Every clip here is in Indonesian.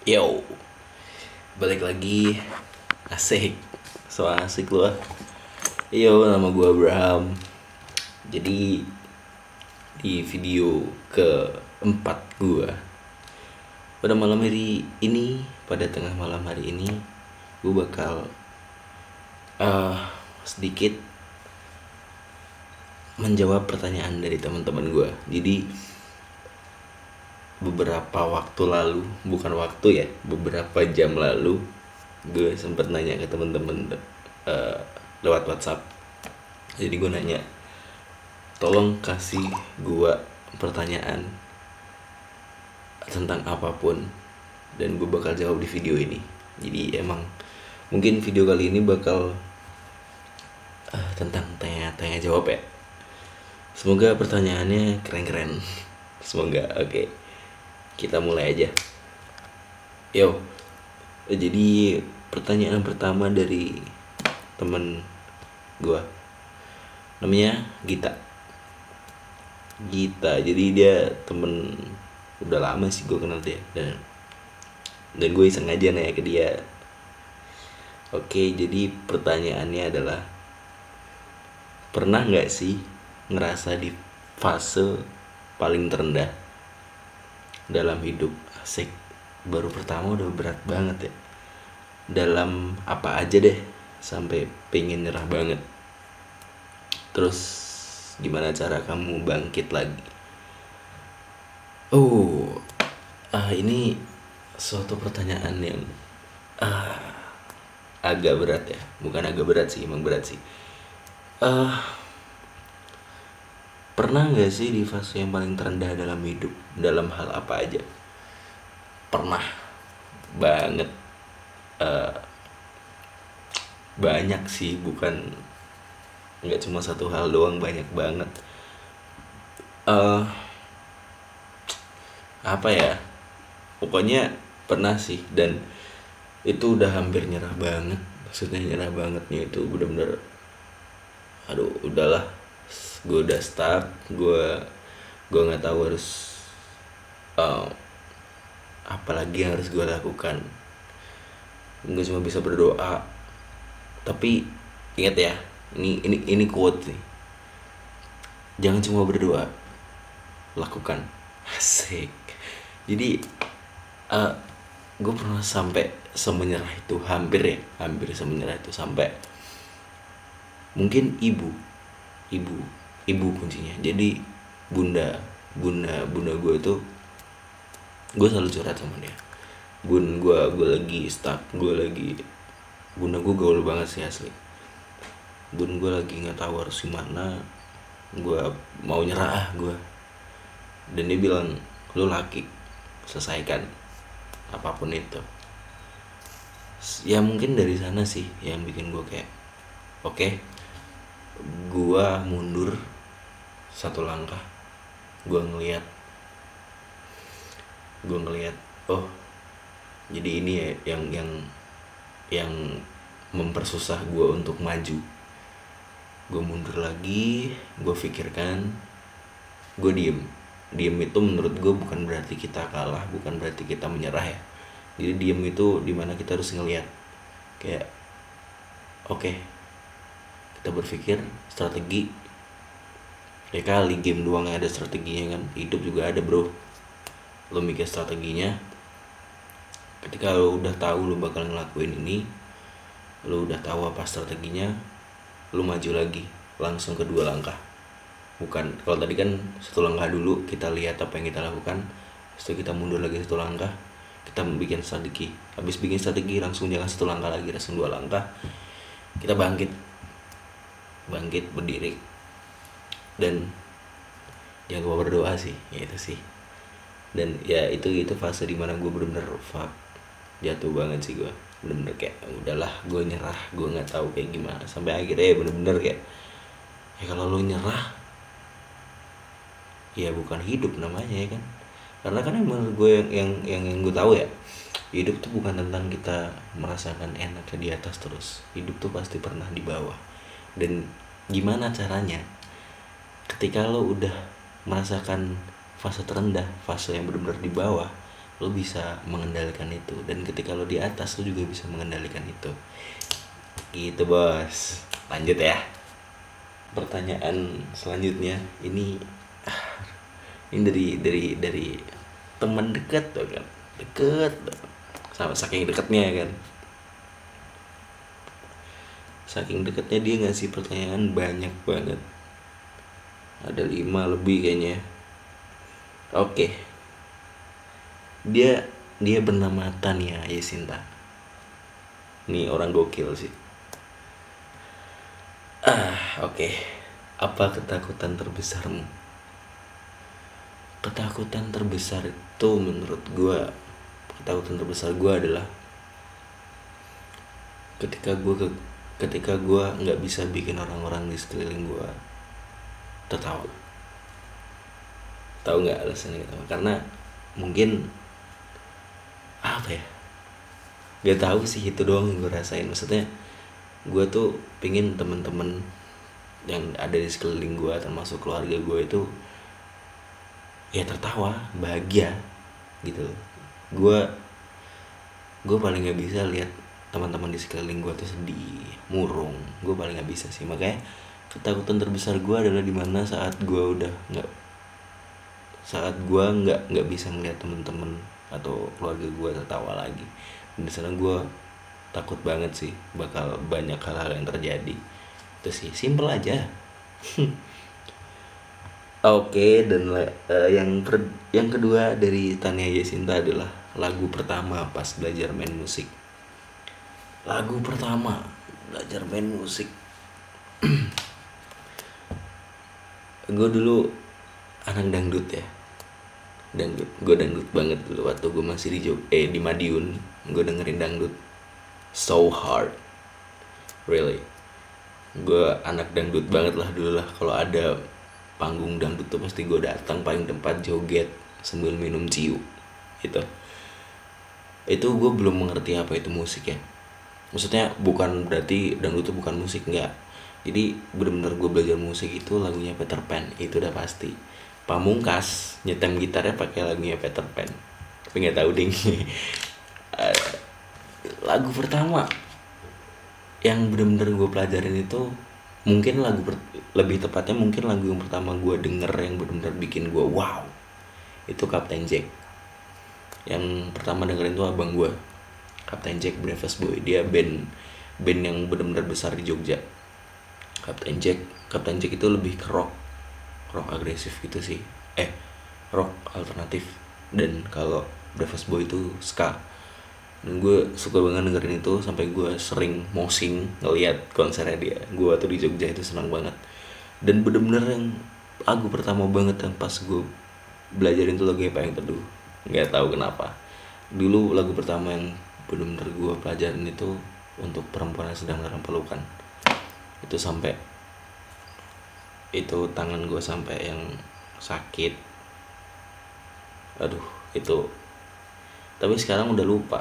Yo, balik lagi. Asik. So asik lu ah. Yo, nama gua Abraham. Jadi di video keempat gua pada malam hari ini, pada tengah malam hari ini, gua bakal sedikit menjawab pertanyaan dari teman-teman gua. Jadi beberapa waktu lalu, bukan waktu ya, beberapa jam lalu gue sempet nanya ke temen-temen lewat WhatsApp. Jadi gue nanya, tolong kasih gue pertanyaan tentang apapun dan gue bakal jawab di video ini. Jadi emang mungkin video kali ini bakal tentang tanya jawab ya. Semoga pertanyaannya keren-keren. Semoga. Oke. Kita mulai aja. Yo. Jadi pertanyaan pertama dari temen gue, namanya Gita. Jadi dia temen udah lama sih gue kenal dia, dan gue iseng aja nanya ke dia. Oke, jadi pertanyaannya adalah, pernah nggak sih ngerasa di fase paling terendah dalam hidup? Asik, baru pertama udah berat banget ya. Dalam apa aja deh, sampai pengen nyerah banget. Terus gimana cara kamu bangkit lagi? Ini suatu pertanyaan yang agak berat ya. Bukan agak berat sih, emang berat sih. Pernah gak sih di fase yang paling terendah dalam hidup, dalam hal apa aja? Pernah banget. Banyak sih, bukan nggak cuma satu hal doang, banyak banget. Apa ya, pokoknya pernah sih, dan itu udah hampir nyerah banget. Maksudnya nyerah bangetnya itu bener-bener, aduh udahlah, gue udah stuck, gue nggak tahu harus apa lagi yang harus gue lakukan. Gue cuma bisa berdoa. Tapi ingat ya, ini quote nih, jangan cuma berdoa, lakukan. Asik. Jadi gue pernah sampai semenyerah itu, hampir semenyerah itu, sampai mungkin ibu kuncinya. Jadi bunda gue itu, gue selalu curhat sama dia. Gue lagi stuck, bunda gue gaul banget sih asli. Bun gue lagi nggak tahu harus gimana, gue mau nyerah gue. Dan dia bilang, lu laki, selesaikan apapun itu. Ya mungkin dari sana sih yang bikin gue kayak oke, gue mundur satu langkah. Gue ngeliat oh, jadi ini ya yang mempersusah gue untuk maju. Gue mundur lagi, gue pikirkan, gue diem itu menurut gue bukan berarti kita kalah, bukan berarti kita menyerah ya. Jadi diem itu dimana kita harus ngeliat kayak oke, kita berpikir strategi. Ya kali game doang yang ada strateginya kan, hidup juga ada bro. Lo mikir strateginya, ketika lo udah tahu lo bakal ngelakuin ini, lo udah tahu apa strateginya, lo maju lagi langsung kedua langkah. Bukan, kalau tadi kan satu langkah dulu kita lihat apa yang kita lakukan, setelah kita mundur lagi satu langkah, kita bikin strategi. Habis bikin strategi langsung jalan satu langkah lagi, langsung dua langkah, kita bangkit berdiri. Dan jangan lupa berdoa sih, ya itu sih. Dan ya itu fase dimana gue bener-bener jatuh banget sih. Gue bener-bener kayak udahlah, gue nyerah, gue nggak tahu kayak gimana. Sampai akhirnya ya bener-bener kayak, ya kalau lo nyerah ya bukan hidup namanya ya kan. Karena kan menurut gue yang gue tahu ya, hidup tuh bukan tentang kita merasakan enaknya di atas terus. Hidup tuh pasti pernah di bawah. Dan gimana caranya ketika lo udah merasakan fase terendah, fase yang benar-benar di bawah, lo bisa mengendalikan itu, dan ketika lo di atas lo juga bisa mengendalikan itu. Gitu bos. Lanjut ya. Pertanyaan selanjutnya ini dari teman dekat tuh kan, deket sama saking dekatnya kan, saking dekatnya dia ngasih pertanyaan banyak banget, ada 5 lebih kayaknya. Oke, dia bernama Tania Yesinta. Nih orang gokil sih. Oke. Apa ketakutan terbesarmu? Ketakutan terbesar itu menurut gue, ketakutan terbesar gue adalah ketika gue nggak bisa bikin orang-orang di sekeliling gue tertawa. Tahu nggak alasannya kenapa? Karena mungkin apa ya, gak tahu sih, itu doang yang gue rasain. Maksudnya gue tuh pingin temen-temen yang ada di sekeliling gue, termasuk keluarga gue, itu ya tertawa, bahagia gitu. Gue paling nggak bisa lihat teman-teman di sekeliling gue tuh sedih, murung. Gue paling nggak bisa sih. Makanya ketakutan terbesar gue adalah dimana saat gue nggak bisa melihat teman-teman atau keluarga gue tertawa lagi. Dan di sana gue takut banget sih bakal banyak hal-hal yang terjadi. Itu sih, simple aja. Oke, dan yang kedua dari Tania Yesinta adalah lagu pertama pas belajar main musik. Lagu pertama belajar main musik. Gue dulu anak dangdut ya. Gue dangdut banget dulu waktu gue masih di Madiun. Gue dengerin dangdut so hard, really. Gue anak dangdut banget lah dulu lah. Kalau ada panggung dangdut tuh pasti gue datang paling tempat, joget sambil minum ciu. Itu gue belum mengerti apa itu musik ya. Maksudnya bukan berarti dangdut itu bukan musik, enggak. Jadi benar-benar gue belajar musik itu lagunya Peter Pan, itu udah pasti. Pamungkas nyetem gitarnya pakai lagunya Peter Pan, tapi nggak tahu ding. Lagu pertama yang benar-benar gue pelajarin itu mungkin lebih tepatnya mungkin lagu yang pertama gue denger yang benar-benar bikin gue wow, itu Kapten Jack. Yang pertama dengerin tuh abang gue, Kapten Jack Breakfast Boy. Dia band yang benar-benar besar di Jogja. Kapten Jack itu lebih ke rock agresif gitu sih, rock alternatif. Dan kalau Breakfast Boy itu ska. Dan gue suka banget dengerin itu, sampai gue sering mosing ngeliat konsernya dia. Gue tuh di Jogja itu senang banget. Dan bener-bener yang lagu pertama banget yang pas gue belajarin tuh lagu Payung Teduh. Nggak tahu kenapa. Dulu lagu pertama yang bener-bener gue pelajarin itu untuk perempuan yang sedang dalam pelukan. Itu sampai itu tangan gue sampai yang sakit. Aduh, itu. Tapi sekarang udah lupa.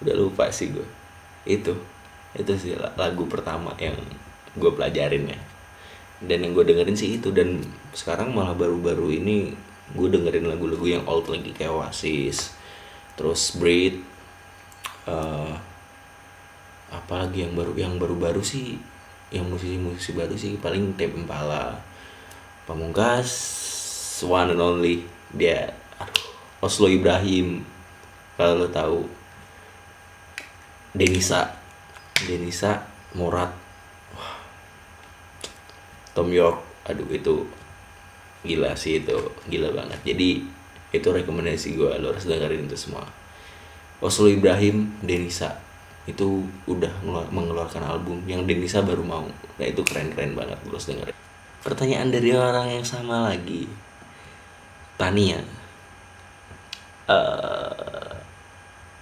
Udah lupa sih gue. Itu sih lagu pertama yang gue pelajarin ya. Dan yang gue dengerin sih itu. Dan sekarang malah baru-baru ini gue dengerin lagu-lagu yang old lagi, kayak Oasis, terus Breed, apalagi yang baru-baru sih, yang musisi baru sih paling Tame Impala, Pamungkas, one and only dia, Oslo Ibrahim, kalau lo tahu, Denisa, Morat, Tom York. Aduh, itu gila sih, itu gila banget. Jadi itu rekomendasi gue, lo harus dengerin itu semua. Oslo Ibrahim, Denisa itu udah mengeluarkan album, yang Denisa baru mau. Nah itu keren-keren banget, lo harus dengerin. Pertanyaan dari orang yang sama lagi, Tania.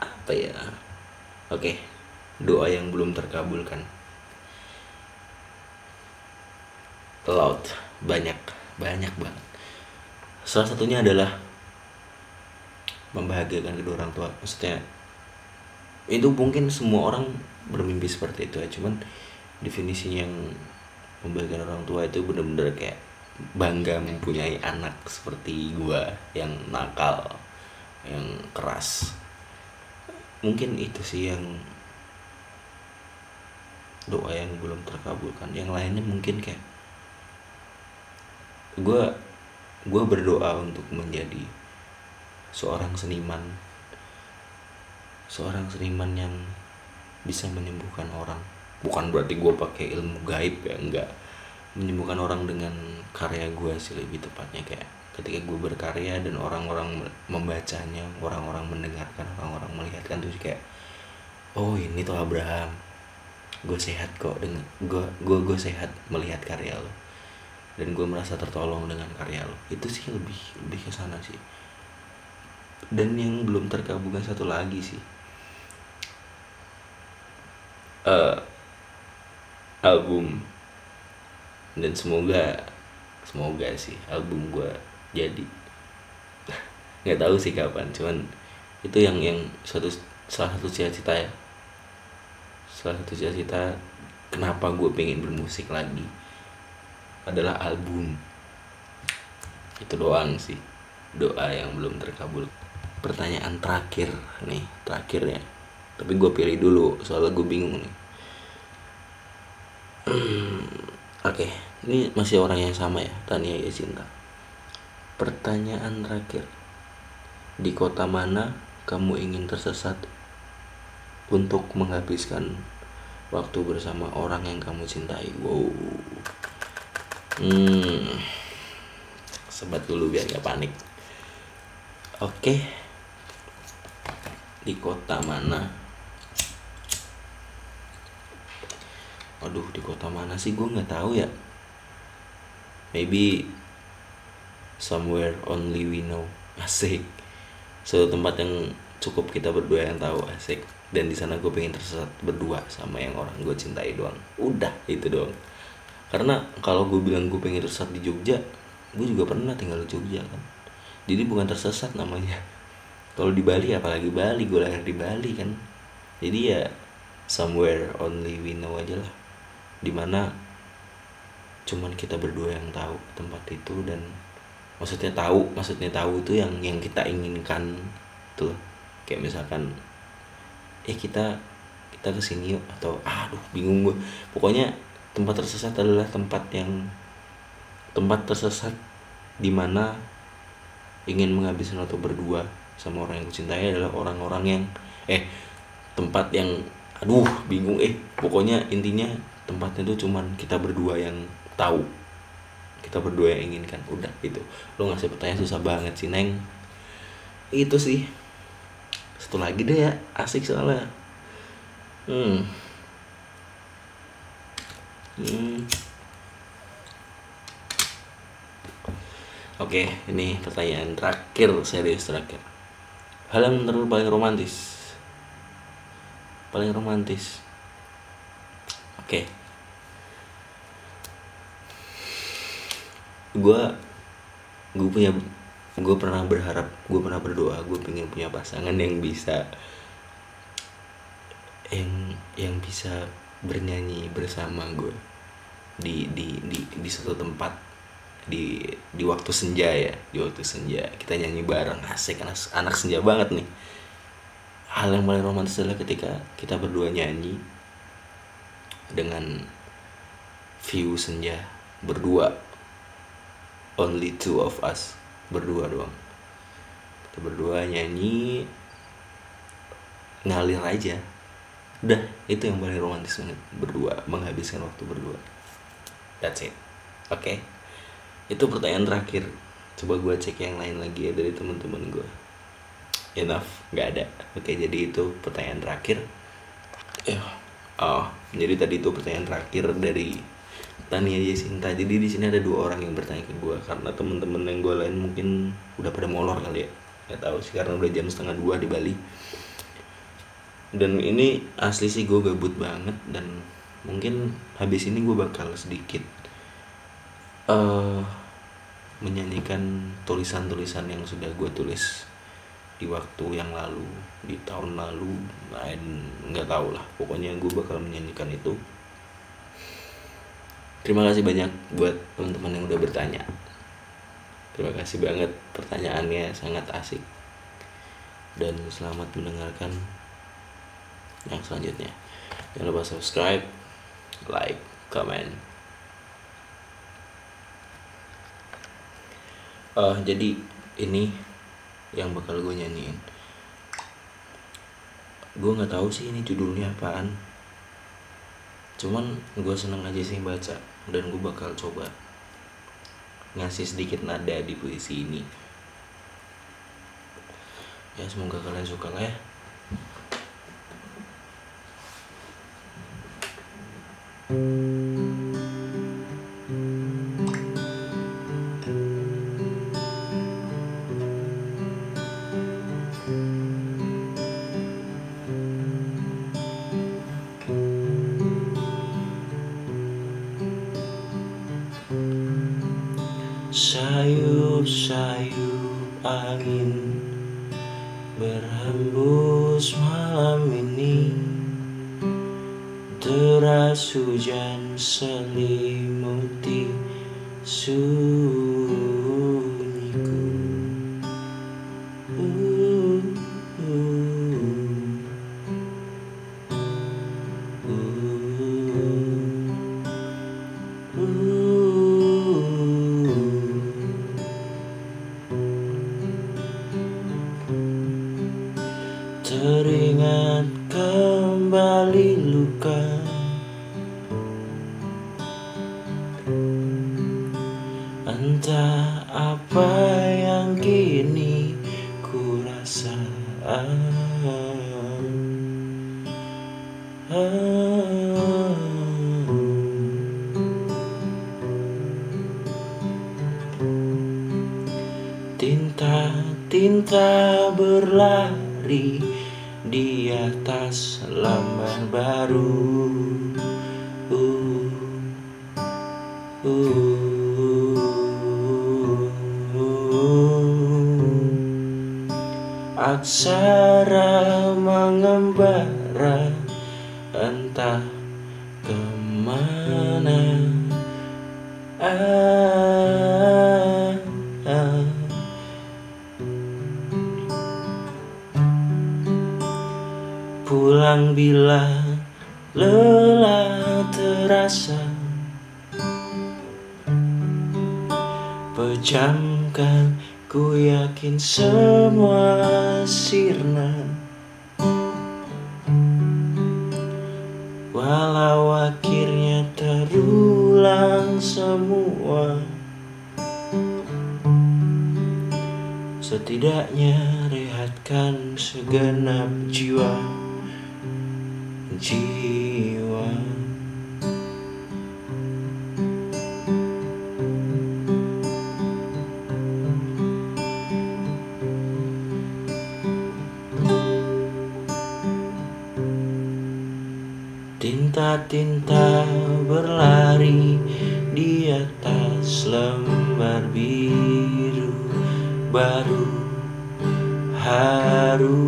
Apa ya? Oke, doa yang belum terkabulkan. Laut, banyak banget. Salah satunya adalah membahagiakan kedua orang tua. Maksudnya itu mungkin semua orang bermimpi seperti itu ya, cuman definisinya yang membahagiakan orang tua itu benar-benar kayak bangga mempunyai anak seperti gua yang nakal, yang keras. Mungkin itu sih yang doa yang belum terkabulkan. Yang lainnya mungkin kayak gue berdoa untuk menjadi seorang seniman yang bisa menyembuhkan orang. Bukan berarti gue pakai ilmu gaib ya, enggak. Menyembuhkan orang dengan karya gue sih lebih tepatnya, kayak ketika gue berkarya dan orang-orang membacanya, orang-orang mendengarkan, orang-orang melihatkan tuh kayak, oh ini tuh Abraham, gue sehat kok dengan gue sehat melihat karya lo, dan gue merasa tertolong dengan karya lo. Itu sih lebih ke sana sih. Dan yang belum terkabulkan satu lagi sih, album, dan semoga sih album gue jadi. Nggak tahu sih kapan, cuman itu yang salah satu cita-cita ya, kenapa gue pengen bermusik lagi adalah album. Itu doang sih doa yang belum terkabul. Pertanyaan terakhir ya, tapi gue pilih dulu soalnya gue bingung nih. Oke, ini masih orang yang sama ya, Tania Yasinta. Pertanyaan terakhir, di kota mana kamu ingin tersesat untuk menghabiskan waktu bersama orang yang kamu cintai? Wow. Sebat dulu biar gak panik. Oke. Di kota mana? Aduh, di kota mana sih, gue nggak tahu ya. Maybe somewhere only we know. Asik. Suatu tempat yang cukup kita berdua yang tahu. Asik. Dan di sana gue pengen tersesat berdua sama yang orang gue cintai doang. Udah itu doang. Karena kalau gue bilang gue pengen tersesat di Jogja, gue juga pernah tinggal di Jogja kan. Jadi bukan tersesat namanya. Kalau di Bali, apalagi Bali, gue lahir di Bali kan. Jadi ya somewhere only we know aja lah, dimana cuman kita berdua yang tahu tempat itu. Dan maksudnya tahu itu yang kita inginkan tuh. Kayak misalkan kita kesini yuk, atau aduh bingung gue. Pokoknya tempat tersesat adalah tempat tersesat dimana ingin menghabiskan waktu berdua sama orang yang kucintai adalah orang-orang yang tempat yang aduh bingung pokoknya intinya tempatnya tuh cuman kita berdua yang tahu, kita berdua yang inginkan. Udah itu. Lo ngasih pertanyaan susah banget sih, Neng. Itu sih. Satu lagi deh ya, asik soalnya. Oke, ini pertanyaan terakhir, serius terakhir. Hal yang menurut paling romantis. Oke. Gue pernah berdoa gue pengen punya pasangan yang bisa bernyanyi bersama gue di suatu tempat, di waktu senja ya, kita nyanyi bareng. Asik, anak senja banget nih. Hal yang paling romantis adalah ketika kita berdua nyanyi dengan view senja, berdua, only two of us, berdua doang. Kita berdua nyanyi, ngalir aja. Udah, itu yang paling romantis banget, berdua, menghabiskan waktu berdua. That's it. Oke. Itu pertanyaan terakhir. Coba gue cek yang lain lagi ya dari teman-teman gue. Enough, nggak ada. Oke, jadi itu pertanyaan terakhir. Jadi tadi itu pertanyaan terakhir dari Tania Yasinta. Jadi di sini ada 2 orang yang bertanya ke gue, karena teman-teman yang gue lain mungkin udah pada molor kali ya. Nggak tahu sih, karena udah jam 1:30 di Bali. Dan ini asli sih gue gabut banget, dan mungkin habis ini gue bakal sedikit menyanyikan tulisan-tulisan yang sudah gue tulis di waktu yang lalu, di tahun lalu, nggak tahu lah. Pokoknya gue bakal menyanyikan itu. Terima kasih banyak buat teman-teman yang udah bertanya. Terima kasih banget, pertanyaannya sangat asik. dan selamat mendengarkan yang selanjutnya. Jangan lupa subscribe, like, comment. Jadi ini yang bakal gue nyanyiin. Gue nggak tahu sih ini judulnya apaan. Cuman gue seneng aja sih baca, dan gue bakal coba ngasih sedikit nada di puisi ini. Ya semoga kalian suka lah ya. Sayup-sayup angin berhembus malam ini, deras hujan selimuti sunyiku. uh, uh, uh. Teringat kembali luka, entah apa yang kini ku rasa. Tinta berlari di atas lembar baru. Aksara mengembara entah kemana. Pulang bila lelah terasa, pejamkan, ku yakin semua sirna. Walau akhirnya terulang semua, setidaknya rehatkan segenap jiwa. Tinta berlari di atas lembar biru baru haru.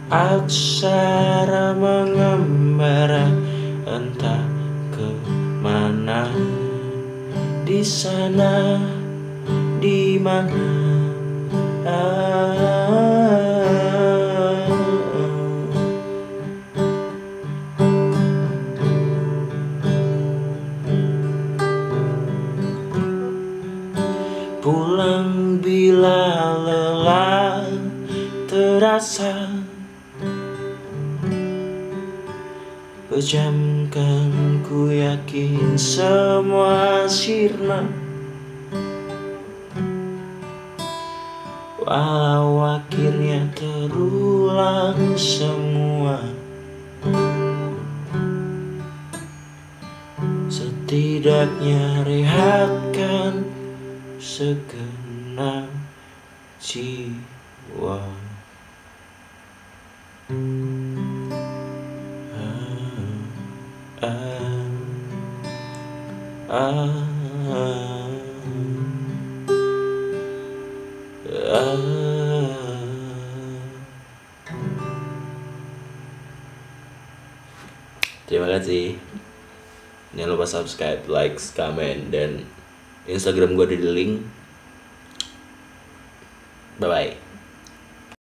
Aksara mengembara entah kemana, di sana, di mana. Pulang bila lelah terasa, pejamkan, ku yakin semua sirna. Walau akhirnya terulang semua, setidaknya rehatkan segenap jiwa. Terima kasih. Jangan lupa subscribe, like, comment, dan Instagram gue ada di link. Bye bye.